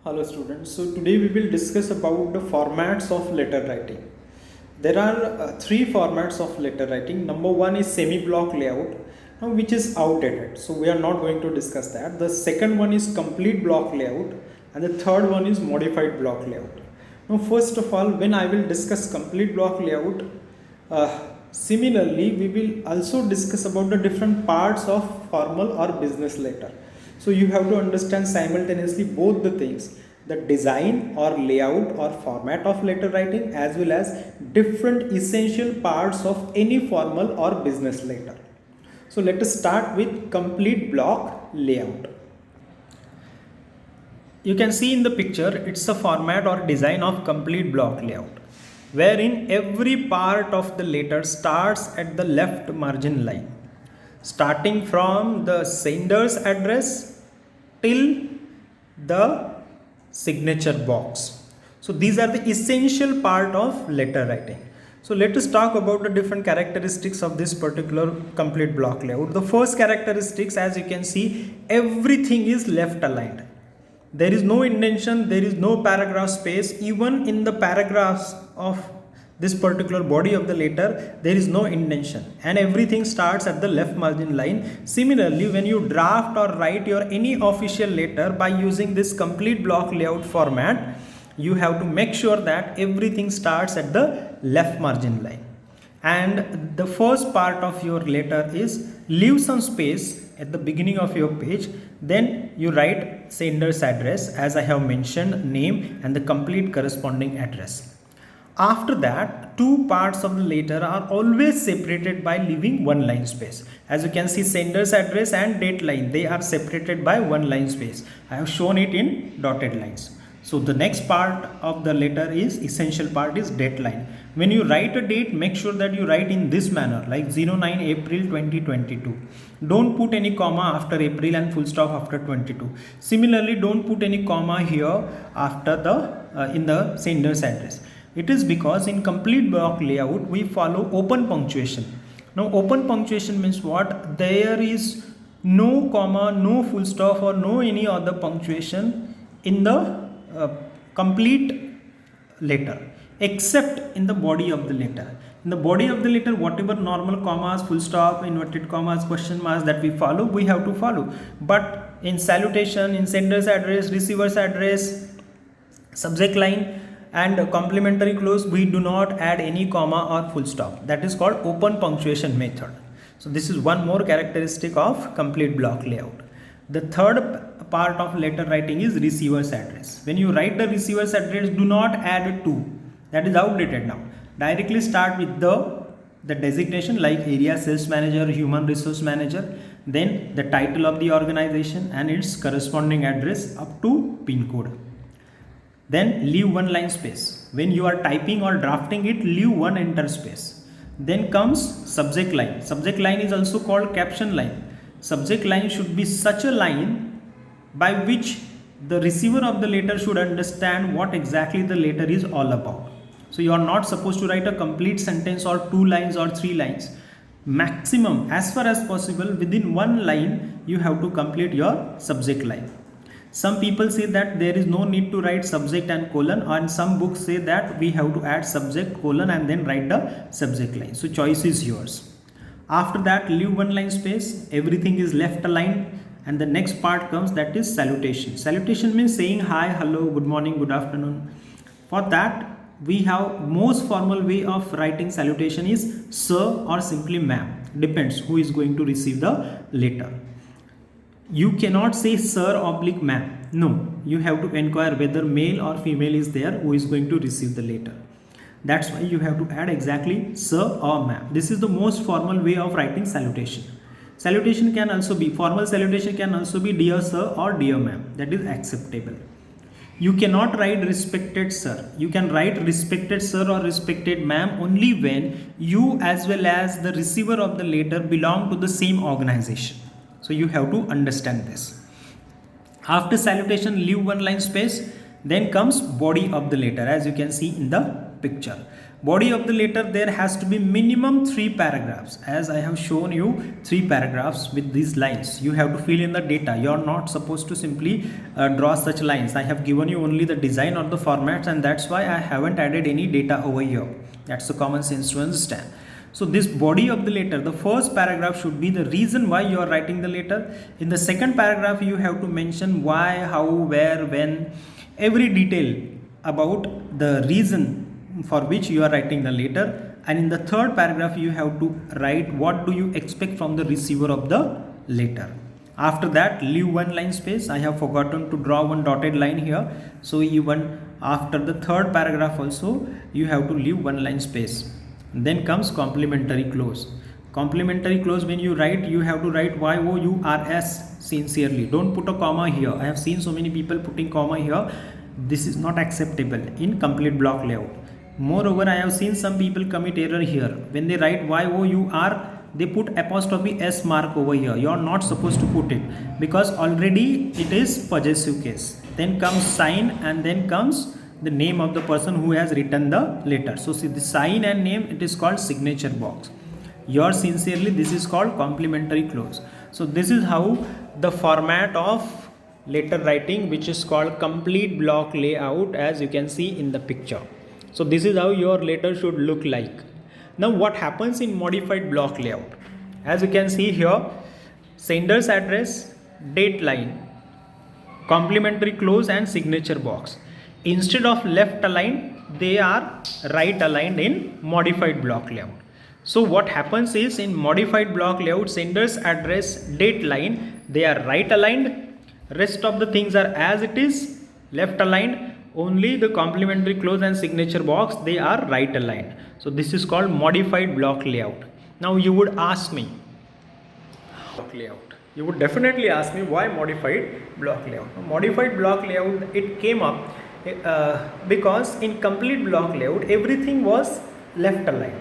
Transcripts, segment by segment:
Hello students. So today we will discuss about the formats of letter writing. There are three formats of letter writing. Number one is semi-block layout, which is outdated. So we are not going to discuss that. The second one is complete block layout, and the third one is modified block layout. Now first of all, when I will discuss complete block layout, similarly we will also discuss about the different parts of formal or business letter. So you have to understand simultaneously both the things, the design or layout or format of letter writing, as well as different essential parts of any formal or business letter. So let us start with complete block layout. You can see in the picture, it's a format or design of complete block layout, wherein every part of the letter starts at the left margin line, starting from the sender's address till the signature box. So these are the essential part of letter writing. So let us talk about the different characteristics of this particular complete block layout. The first characteristics, as you can see, everything is left aligned. There is no indentation, there is no paragraph space. Even in the paragraphs of this particular body of the letter, there is no indentation, and everything starts at the left margin line. Similarly, when you draft or write your any official letter by using this complete block layout format, you have to make sure that everything starts at the left margin line. And the first part of your letter is leave some space at the beginning of your page. Then you write sender's address, as I have mentioned, name and the complete corresponding address. After that, two parts of the letter are always separated by leaving one line space. As you can see, sender's address and date line, they are separated by one line space. I have shown it in dotted lines. So the next part of the letter is essential part is date line. When you write a date, make sure that you write in this manner, like 09 April 2022. Don't put any comma after April and full stop after 22. Similarly, don't put any comma here after the in the sender's address. It is because in complete block layout we follow open punctuation. Now open punctuation means what? There is no comma, no full stop or no any other punctuation in the complete letter except in the body of the letter. In the body of the letter, whatever normal commas, full stop, inverted commas, question marks that we follow, we have to follow. But in salutation, in sender's address, receiver's address, subject line and complementary clause, we do not add any comma or full stop. That is called open punctuation method. So this is one more characteristic of complete block layout. The third part of letter writing is receiver's address. When you write the receiver's address, do not add to. That is outdated now. Directly start with the designation like area sales manager, human resource manager, then the title of the organization and its corresponding address up to pin code. Then leave one line space. When you are typing or drafting it, leave one enter space. Then comes subject line. Subject line is also called caption line. Subject line should be such a line by which the receiver of the letter should understand what exactly the letter is all about. So you are not supposed to write a complete sentence or 2 lines or 3 lines. Maximum, as far as possible, within one line you have to complete your subject line. Some people say that there is no need to write subject and colon, and some books say that we have to add subject, colon and then write the subject line. So choice is yours. After that, leave one line space, everything is left aligned, and the next part comes, that is salutation. Salutation means saying hi, hello, good morning, good afternoon. For that, we have most formal way of writing salutation is sir or simply ma'am. Depends who is going to receive the letter. You cannot say sir oblique ma'am. No, you have to inquire whether male or female is there who is going to receive the letter. That's why you have to add exactly sir or ma'am. This is the most formal way of writing salutation. Salutation can also be, formal salutation can also be dear sir or dear ma'am. That is acceptable. You cannot write respected sir. You can write respected sir or respected ma'am only when you as well as the receiver of the letter belong to the same organization. So you have to understand this. After salutation, leave one line space. Then comes body of the letter, as you can see in the picture. Body of the letter, there has to be minimum 3 paragraphs. As I have shown you 3 paragraphs with these lines, you have to fill in the data. You are not supposed to simply draw such lines. I have given you only the design or the formats, and that's why I haven't added any data over here. That's the common sense to understand. So this body of the letter, the first paragraph should be the reason why you are writing the letter. In the second paragraph, you have to mention why, how, where, when, every detail about the reason for which you are writing the letter. And in the third paragraph, you have to write what do you expect from the receiver of the letter. After that, leave one line space. I have forgotten to draw one dotted line here. So even after the third paragraph also, you have to leave one line space. Then comes complementary clause. Complementary clause, when you write, you have to write YOURS sincerely. Don't put a comma here. I have seen so many people putting comma here. This is not acceptable in complete block layout. Moreover, I have seen some people commit error here. When they write YOUR, they put apostrophe S mark over here. You are not supposed to put it because already it is possessive case. Then comes sign, and then comes the name of the person who has written the letter. So see, the sign and name, it is called signature box. Yours sincerely, this is called complementary clause. So this is how the format of letter writing, which is called complete block layout, as you can see in the picture. So this is how your letter should look like. Now what happens in modified block layout? As you can see here, sender's address, date line, complementary clause and signature box. Instead of left aligned, they are right aligned in modified block layout. So what happens is, in modified block layout, sender's address, date line, they are right aligned. Rest of the things are as it is, left aligned. Only the complementary clause and signature box, they are right aligned. So this is called modified block layout. Now you would ask me, block layout. You would definitely ask me, why modified block layout? Modified block layout, it came up because in complete block layout, everything was left aligned.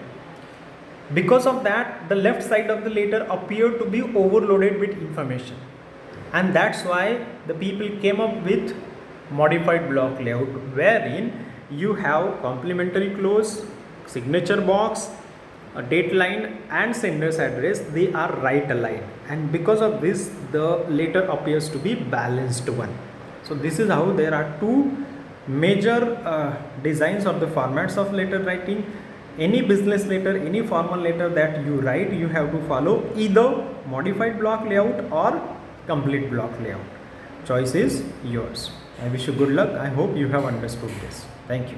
Because of that, the left side of the letter appeared to be overloaded with information, and that's why the people came up with modified block layout, wherein you have complementary clause, signature box, a date line and sender's address, they are right aligned, and because of this, the letter appears to be balanced one. So this is how there are two major designs of the formats of letter writing. Any business letter, any formal letter that you write, you have to follow either modified block layout or complete block layout. Choice is yours. I wish you good luck. I hope you have understood this. Thank you.